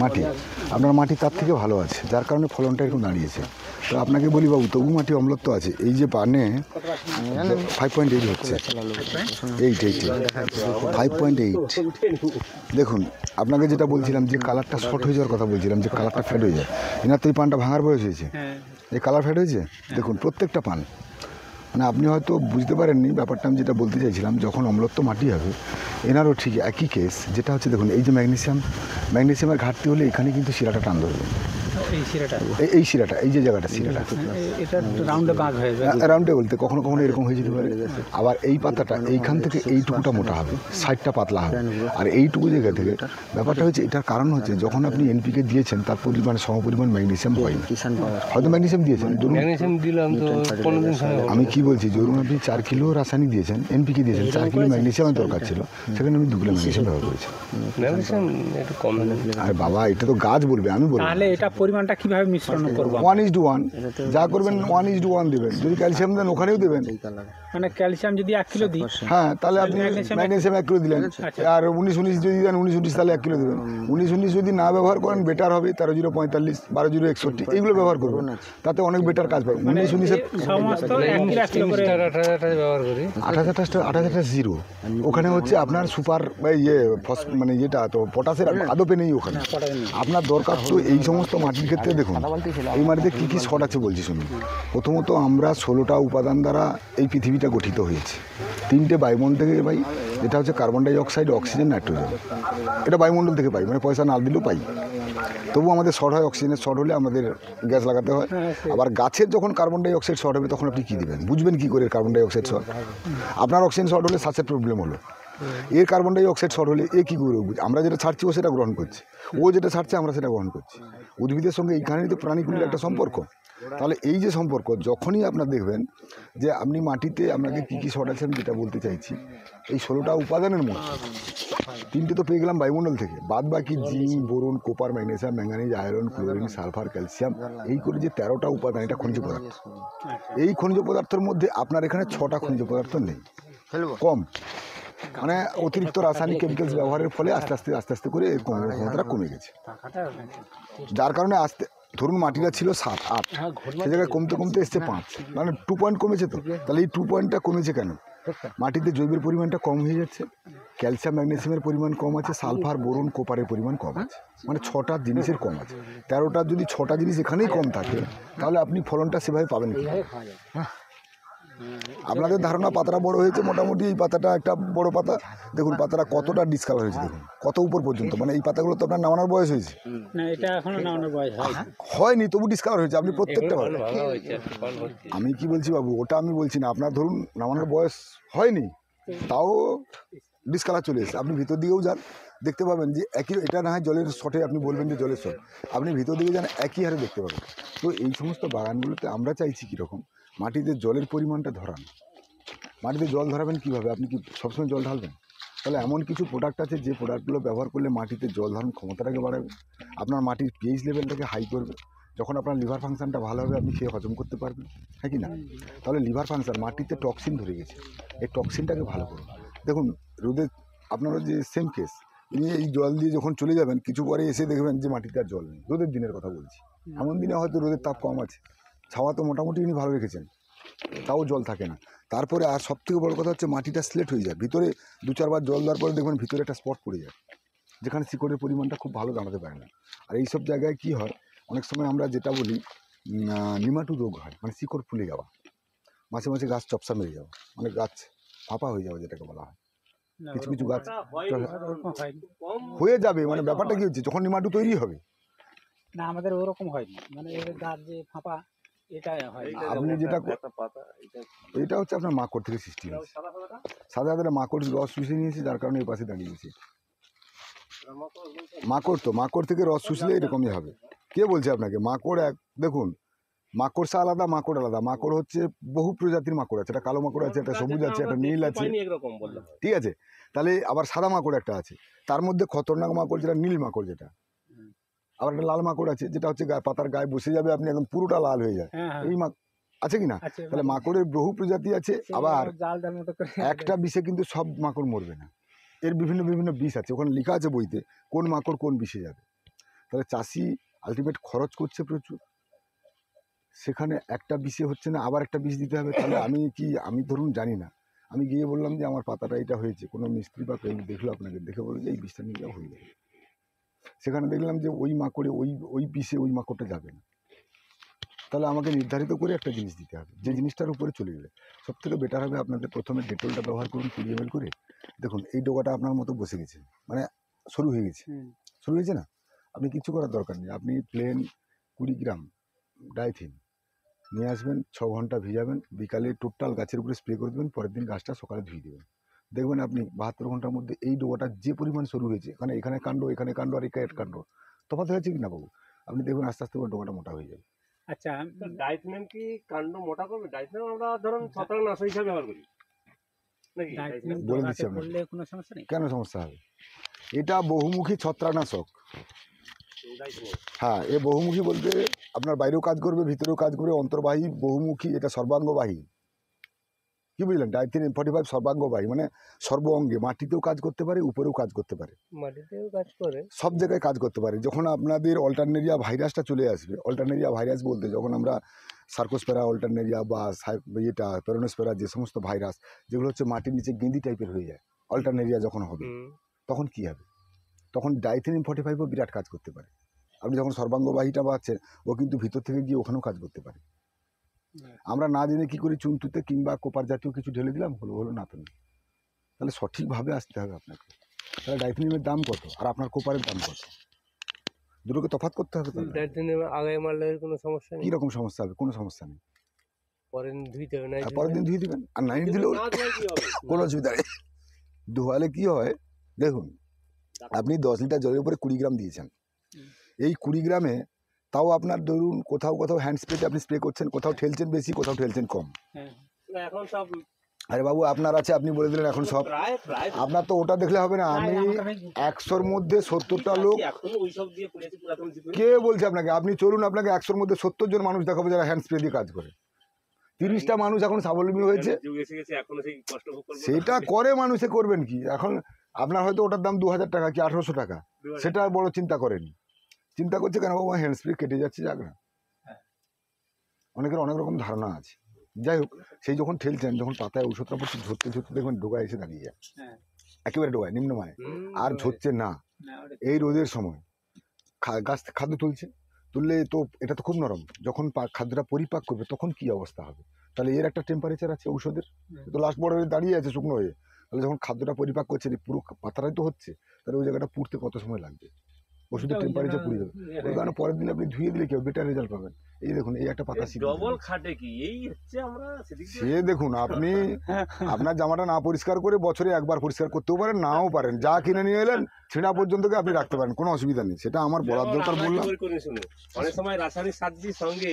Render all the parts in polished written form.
মাটি, আপনার মাটি তার থেকে ভালো আছে, যার কারণে ফলনটা এরকম দাঁড়িয়েছে। তো আপনাকে বলি বাবু, তবু মাটি অম্লত্ব আছে। এই যে পানে 5.8 হচ্ছে, 5.8 দেখুন। আপনাকে যেটা বলছিলাম যে কালারটা শর্ট হয়ে যাওয়ার কথা বলছিলাম, যে কালারটা ফেড হয়ে যায়। এনার তো এই পানটা ভাঙার বয়স হয়েছে, এই কালার ফেড হয়েছে দেখুন প্রত্যেকটা পান। মানে আপনি হয়তো বুঝতে পারেননি ব্যাপারটা, আমি যেটা বলতে চাইছিলাম, যখন অম্লত্ব মাটি হবে এনারও ঠিক একই কেস। যেটা হচ্ছে দেখুন, এই যে ম্যাগনেসিয়ামের ঘাটতি হলে এখানে কিন্তু শিরাটা টান ধরবে। এই শিরাটা, এই যে জায়গাটা শিরাটা রাউন্ডে বলতে কখনো কখনো এরকম হয়ে যেতে পারে। আবার এই পাতাটা এইখান থেকে এইটুকুটা মোটা হবে, সাইডটা পাতলা হবে, আর এইটুকু জায়গা থেকে ব্যাপারটা হচ্ছে। এটার কারণ হচ্ছে যখন আপনি এনপিকে দিয়েছেন তার পরিমাণে সমপরিমাণ ম্যাগনেসিয়াম হয়নি। হয়তো ম্যাগনেসিয়াম দিয়েছেন, আমি কি বলছি, ধরুন আপনি 4 কিলো রাসায়নিক দিয়েছেন, এনপিকে দিয়েছেন, 4 কিলো ম্যাগনেসিয়ামের দরকার ছিল, সেখানে আমি 2 কিলো ম্যাগনেসিয়াম ব্যবহার করেছি। আর বাবা এটা তো গাছ বলবে, আমি বলবো। তাহলে এটা পরিমাণটা কিভাবে মিশ্রণ করব? 1:1 যা করবেন 1:1 দেবেন। যদি ক্যালসিয়াম দেন ওখানেও দেবেন। মানে ক্যালসিয়াম যদি 1 কিলো দিই, হ্যাঁ তাহলে আপনি ম্যাগনেসিয়াম 1 কিলো দিলেন। আর 19 যদি দেন 19 তাহলে 1 কিলো দেবেন। 19 যদি না ব্যবহার করেন বেটার হবে 13:45, 12:61 এইগুলো ব্যবহার করবেন, তাতে অনেক বেটার কাজ পাবেন। 19 সমস্ত 1 কিলো করে ব্যবহার করি। 28 জিরো ওখানে হচ্ছে আপনার সুপার মানে যেটা তো পটাশের আদপে নেই ওখানে। আপনার দরকার তো এই সমস্ত মাটির ক্ষেত্রে দেখুন, এই মাটিতে কী কী শর্ট আছে বলছি শুনুন। প্রথমত আমরা 16টা উপাদান দ্বারা এই পৃথিবীটা গঠিত হয়েছে। 3টে বায়ুমণ্ডল থেকে পাই, যেটা হচ্ছে carbon die oxide, oxygen, nitrogen. এটা বায়ুমণ্ডল থেকে পাই, মানে পয়সা না দিলেও পাই। তবু আমাদের শর্ট হয়, অক্সিজেনের শর্ট হলে আমাদের গ্যাস লাগাতে হয়। আবার গাছের যখন কার্বন ডাই অক্সাইড শর্ট হবে তখন আপনি কী দেবেন, বুঝবেন কী করে কার্বন ডাই অক্সাইড শর্ট? আপনার অক্সিজেন শর্ট হলে শ্বাসের প্রবলেম হলো, এর কার্বন ডাই অক্সাইড শর্ট হলে এ কী করে? আমরা যেটা ছাড়ছি ও সেটা গ্রহণ করছে, ও যেটা ছাড়ছে আমরা সেটা গ্রহণ করছি। উদ্ভিদের সঙ্গে এইখানেই তো প্রাণীগুলির একটা সম্পর্ক। তাহলে এই যে সম্পর্ক, যখনই আপনার দেখবেন যে আপনি মাটিতে আপনাকে কী কী শর্ট আছে, আমি যেটা বলতে চাইছি, এই 16টা উপাদানের মধ্যে 3টে তো পেয়ে গেলাম বায়ুমণ্ডল থেকে, বাদ বাকি zinc, boron, copper, magnesium, manganese, iron, chlorine, sulphur, calcium, এই করে যে 13টা উপাদান, এটা খনিজ পদার্থ। এই খনিজ পদার্থের মধ্যে আপনার এখানে 6টা খনিজ পদার্থ নেই, কম। মানে অতিরিক্ত রাসায়নিক কেমিক্যালস ব্যবহারের ফলে আস্তে আস্তে করে এর ক্ষমতাটা কমে গেছে। যার কারণে ধরুন মাটিটা ছিল 7-8, সে জায়গায় কমতে কমতে এসছে 5, মানে 2 পয়েন্ট কমেছে। তো তাহলে এই 2 পয়েন্টটা কমেছে কেন? মাটিতে জৈবের পরিমাণটা কম হয়ে যাচ্ছে, ক্যালসিয়াম ম্যাগনেসিয়ামের পরিমাণ কম আছে, সালফার, বোরন, কোপারের পরিমাণ কম আছে, মানে 6টা জিনিসের কম আছে। 13টার যদি 6টা জিনিস এখানেই কম থাকে, তাহলে আপনি ফলনটা সেভাবে পাবেন কি? আপনাদের ধারণা পাতাটা বড় হয়েছে, মোটামুটি এই পাতাটা একটা বড় পাতা, দেখুন পাতাটা কতটা ডিসকালার হয়েছে, দেখুন কত উপর পর্যন্ত। মানে এই পাতাগুলো তো আপনার নামানোর বয়স হয়েছে না, এটা এখনো নামানোর বয়স হয়নি, তবু ডিসকালার হয়েছে। আপনি প্রত্যেকটা আমি কি বলছি বাবু, ওটা আমি বলছি না। আপনার ধরুন নামানোর বয়স হয়নি, তাও ডিসকালার চলে এসেছে। আপনি ভিতর দিকেও যান, দেখতে পাবেন যে একই, এটা না হয় জলের শটে আপনি বলবেন যে জলের শট, আপনি ভিতর দিকে যান একই হারে দেখতে পাবেন। তো এই সমস্ত বাগানগুলোতে আমরা চাইছি কীরকম, মাটিতে জলের পরিমাণটা ধরান। মাটিতে জল ধরাবেন কীভাবে? আপনি কি সবসময় জল ঢালবেন? তাহলে এমন কিছু প্রোডাক্ট আছে যে প্রোডাক্টগুলো ব্যবহার করলে মাটিতে জল ধারণ ক্ষমতাটাকে বাড়াবে, আপনার মাটির পিএইচ লেভেলটাকে হাই করবে। যখন আপনার লিভার ফাংশনটা ভালো হবে, আপনি খেয়ে হজম করতে পারবেন, হ্যাঁ কি না? তাহলে লিভার ফাংশন, মাটিতে টক্সিন ধরে গেছে, এই টক্সিনটাকে ভালো করুন। দেখুন রোদে আপনারা যে সেম কেস, নিয়ে এই জল দিয়ে যখন চলে যাবেন, কিছু পরে এসে দেখবেন যে মাটিতে আর জল নেই। রোদের দিনের কথা বলছি, এমন দিনে হয়তো রোদের তাপ কম আছে, ছাওয়া তো মোটামুটি ইনি ভালো রেখেছেন, তাও জল থাকে না। তারপরে আর সবথেকে বড় কথা হচ্ছে মাটিটা স্লেট হয়ে যায়, ভিতরে 2-4 বার জল দেওয়ার পরে দেখবেন ভিতরে একটা স্পট পড়ে যায়, যেখানে শিকড়ের পরিমাণটা খুব ভালো দাঁড়াতে পারে না। আর এইসব জায়গায় কি হয়, অনেক সময় আমরা যেটা বলি নিমাটোড রোগ হয়, মানে শিকড় ফুলে যাওয়া, মাঝে মাঝে গাছ চপসা মেরে যাওয়া, মানে গাছ ফাঁপা হয়ে যাওয়া যেটাকে বলা হয়। কিছু কিছু গাছ হয়ে যাবে, মানে ব্যাপারটা কি হচ্ছে, যখন নিমাটো তৈরি হবে। না, আমাদের ওরকম হয়নি, মানে এর গাছ যে ফাঁপা, এটাই হয়। আপনি যেটা, এটা হচ্ছে আপনার মাকড় থেকে সৃষ্টি হয়েছে, সাদা সাদা মাকড় রস শুষে নিয়েছে, যার কারণে এই পাশে দাঁড়িয়েছে। মাকড় তো, মাকড় থেকে রস শুষলে এরকমই হবে। কে বলছে আপনাকে? মাকড় দেখুন, মাকড়সা আলাদা, মাকড় আলাদা। মাকড় হচ্ছে বহু প্রজাতির মাকড় আছে, একটা কালো মাকড় আছে, একটা সবুজ আছে, একটা নীল আছে, ঠিক আছে? তাহলে আবার সাদা মাকড় একটা আছে, তার মধ্যে খতরনাক মাকড় যেটা নীল মাকড়, যেটা আবার একটা লাল মাকড় আছে, যেটা হচ্ছে পাতার গায়ে বসে যাবে, আপনি একদম পুরোটা লাল হয়ে যায়। এই আছে কি না? তাহলে মাকড়ের বহু প্রজাতি আছে। আবার একটা বিষে কিন্তু সব মাকড় মরবে না, এর বিভিন্ন বিভিন্ন বিষ আছে, ওখানে লেখা আছে বইতে কোন মাকড় কোন বিষে যাবে। তাহলে চাষি আলটিমেট খরচ করছে প্রচুর, সেখানে একটা বিষে হচ্ছে না, আবার একটা বিষ দিতে হবে। তাহলে আমি ধরুন জানি না, আমি গিয়ে বললাম যে আমার পাতাটা এটা হয়েছে, কোনো মিস্ত্রি বা কেউ দেখলো, আপনাকে দেখে বললো যে এই বিষটা নিয়ে যাওয়া হয়ে যাবে। সেখানে দেখলাম যে ওই মাকড়ে ওই বিষে ওই মাকড়টা যাবে না, তাহলে আমাকে নির্ধারিত করে একটা জিনিস দিতে হবে, যে জিনিসটার উপরে চলে গেলে সব থেকে বেটার হবে আপনাদের প্রথমে ডেটলটা ব্যবহার করুন 20 ml করে। দেখুন এই ডোকাটা আপনার মতো বসে গেছে, মানে শুরু হয়ে গেছে, শুরু হয়েছে না, আপনি কিছু করার দরকার নেই। আপনি প্লেন 20 গ্রাম ডাইথিন নিয়ে আসবেন, 6 ঘন্টা ভিজাবেন, বিকালে টোটাল গাছের উপরে স্প্রে করে দেবেন, পরের দিন গাছটা সকালে ধুয়ে দেবেন। দেখবেন আপনি 72 ঘন্টার মধ্যে এই ডোকাটা যে পরিমাণ শুরু হয়েছে, এখানে কাণ্ড আর এখানে কাণ্ড তফাৎ হয়েছে কি না বাবু, আপনি দেখবেন আস্তে আস্তে ওই ডোকাটা মোটা হয়ে যাবে। আচ্ছা, ডাইথেনিয়াম কি কাণ্ড মোটা করবে? ডাইথেনিয়াম আমরা ধরুন ছত্রাকনাশক হিসাবে ব্যবহার করি নাকি? ডাইথেনিয়াম বলে গাছে দিচ্ছি আপনাকে। করলে কোনো সমস্যা নেই? কেন সমস্যা হবে? এটা বহুমুখী ছত্রাকনাশক। ডাইথেনিয়াম হ্যাঁ, এ বহুমুখী বলতে আপনার বাইরেও কাজ করবে, ভিতরেও কাজ করবে, অন্তর্বাহী, বহুমুখী, এটা সর্বাঙ্গবাহী। কি বুঝলেন? ডাইথেনিয়াম 45 সর্বাঙ্গবাহী, মানে সর্ব অঙ্গে, মাটিতেও কাজ করতে পারে, উপরেও কাজ করতে পারে, মাটিতেও কাজ করে, সব জায়গায় কাজ করতে পারে। যখন আপনাদের অল্টারনেরিয়া ভাইরাসটা চলে আসবে, অল্টারনেরিয়া ভাইরাস বলতে যখন আমরা সার্কোস্পেরা, অল্টারনেরিয়া বা এটা পেরোনোস্পেরা, যে সমস্ত ভাইরাস যেগুলো হচ্ছে মাটির নিচে গেঁদি টাইপের হয়ে যায়, অল্টারনেরিয়া যখন হবে তখন কি হবে? তখন ডাইথেনিয়াম 45ও বিরাট কাজ করতে পারে। আপনি যখন সর্বাঙ্গবাহীটা পাচ্ছেন, ও কিন্তু ভিতর থেকে গিয়ে ওখানেও কাজ করতে পারে। আমরা না জেনে কী করি, চুনতুতে কিংবা কোপার জাতীয় কিছু ঢেলে দিলাম, হলো না তো না। তাহলে সঠিকভাবে আসতে হবে আপনাকে। তাহলে ডাইথেনিয়ামের দাম কত আর আপনার কোপারের দাম কত, দুটোকে তফাৎ করতে হবে। তাহলে ডাইথেনিয়াম আগে মারলে কোনো সমস্যা নেই, কীরকম সমস্যা হবে? কোনো সমস্যা নেই, পরের দিন ধুইতে হবে না? আর পরের দিন ধুয়ে দেবেন, আর নাইট দিলেও কোনো অসুবিধা নেই। ধোয়ালে কী হয় দেখুন, আপনি 10 লিটার জলের উপরে 20 গ্রাম দিয়েছেন, এই 20 গ্রামে তাও আপনার ধরুন কোথাও হ্যান্ড স্প্রেতে আপনি স্প্রে করছেন, কোথাও ঠেলছেন বেশি, কোথাও ঠেলছেন কম। এখন সব আরে বাবু আপনার আছে, আপনি বলে দিলেন এখন সব, প্রায় আপনার তো ওটা দেখলে হবে না। আমি 100-র মধ্যে 70টা লোক, এখন ওইসব দিয়ে পড়েছি পুরাতন জীবনে। কে বলছে আপনাকে? আপনি চলুন, আপনাকে 100-র মধ্যে 70 জন মানুষ দেখাবো যারা হ্যান্ড স্প্রে দিয়ে কাজ করে। 30টা মানুষ এখন স্বাবলম্বী হয়েছে, যুগ এসে গেছে, এখনো সেই কষ্ট ভোগ করবো না। সেটা করে মানুষে করবেন কি? এখন আপনার হয়তো ওটার দাম 2000 টাকা কি 1800 টাকা, সেটা বড় চিন্তা করেনি। চিন্তা করছে কেন বাবু, হ্যান্ড স্প্রে কেটে যাচ্ছে, যাক না। অনেকের অনেক রকম ধারণা আছে। যাই হোক, সেই যখন ঠেলছেন, যখন পাতায় ঔষধটা পড়ছে, ঝরতে ঝরতে দেখবেন ডোগায় এসে দাঁড়িয়ে যায়, একেবারে ডোগায় নিম্নমানে, আর ঝরছে না। এই রোদের সময় গাছ খাদ্য তুললে তো এটা তো খুব নরম, যখন খাদ্যটা পরিপাক করবে তখন কি অবস্থা হবে? তাহলে এর একটা টেম্পারেচার আছে ওষুধের, তো লাস্ট বর্ডারে দাঁড়িয়ে আছে শুকনো হয়ে। তাহলে যখন খাদ্যটা পরিপাক করছে, পুরো পাতাটাই তো হচ্ছে, তাহলে ওই জায়গাটা পুড়তে কত সময় লাগবে? ওষুধের টেম্পারেচার পুড়ে যাবে। ওই কারণে পরের দিন আপনি ধুয়ে দিলে কেউ বেটার রেজাল্ট পাবেন। এই দেখুন, এই একটা পাতা ডবল খাটে কি এই হচ্ছে, আমরা সেদিক দিয়ে সে দেখুন, আপনি আপনার জামাটা না পরিষ্কার করে বছরে একবার পরিষ্কার করতেও পারেন, নাও পারেন, যা কিনে নিয়ে এলেন ছেঁড়া পর্যন্ত আপনি রাখতে পারেন, কোনো অসুবিধা নেই। সেটা আমার বলার দরকার বললাম। অনেক সময় রাসায়নিক সারজির সঙ্গে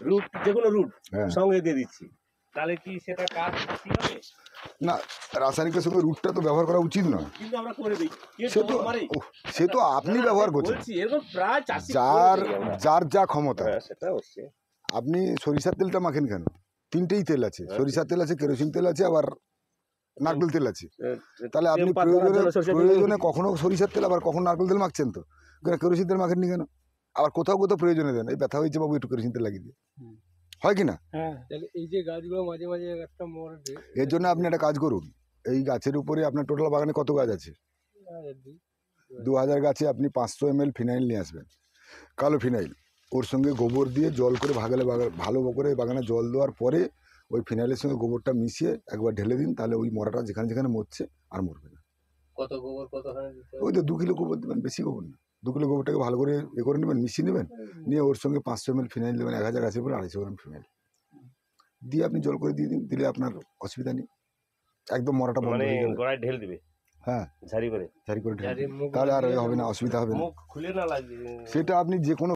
রুট, যে কোনো রুট সঙ্গে দিয়ে দিচ্ছি, তাহলে কি সেটা কাজ ঠিক হবে না? রাসায়নিকের সঙ্গে রুটটা তো ব্যবহার করা উচিত নয়, কিন্তু আমরা করে দিই। সে তো আপনি ব্যবহার করছেন, এরকম প্রায় চাষি যার যা ক্ষমতা। সেটা হচ্ছে, আপনি সরিষার তেলটা মাখেন কেন? 3টেই তেল আছে, সরিষার তেল আছে, কেরোসিন তেল আছে, আবার নারকেল তেল আছে। তাহলে আপনি প্রয়োজনে কখনো সরিষার তেল, আবার কখনো নারকেল তেল মাখছেন, তো কেরোসিন তেল মাখেননি কেন? আবার কোথাও প্রয়োজনে দেন, এই ব্যথা হয়েছে বাবু একটু কেরোসিন তেল লাগিয়ে দিয়ে, হয় কি না? এই যে গাছগুলো মাঝে মাঝে একটা মরে, এর জন্য আপনি একটা কাজ করুন, এই গাছের উপরে আপনার টোটাল বাগানে কত গাছ আছে? 2000 গাছে আপনি 500 ml ফিনাইল নিয়ে আসবেন, কালো ফিনাইল, ওর সঙ্গে গোবর দিয়ে জল করে ভালো করে বাগানে জল দেওয়ার পরে ওই ফিনাইলের সঙ্গে গোবরটা মিশিয়ে একবার ঢেলে দিন, তাহলে ওই মরাটা যেখানে যেখানে মরছে আর মরবে না। কত গোবর কতখানি দিতে হবে? ওই তো 2 কিলো গোবর দেবেন, বেশি গোবর না, 2 কিলো গোবরটাকে ভালো করে করে নেবেন, মিশিয়ে নেবেন, নিয়ে ওর সঙ্গে 500 ml ফিনাইল দেবেন, 1000 গাছের পরে 250 গ্রাম ফিনাইল দিয়ে আপনি জল করে দিয়ে দিন, দিলে আপনার অসুবিধা নেই, একদম মরাটা বন্ধ হয়ে যাবে। গোড়ায় ঢেল দিবে, হ্যাঁ, ঝাড়ি করে ঢেলে, তাহলে আর হবে না, অসুবিধা হবে না। মুখ খুলে না লাগে, সেটা আপনি যে কোনো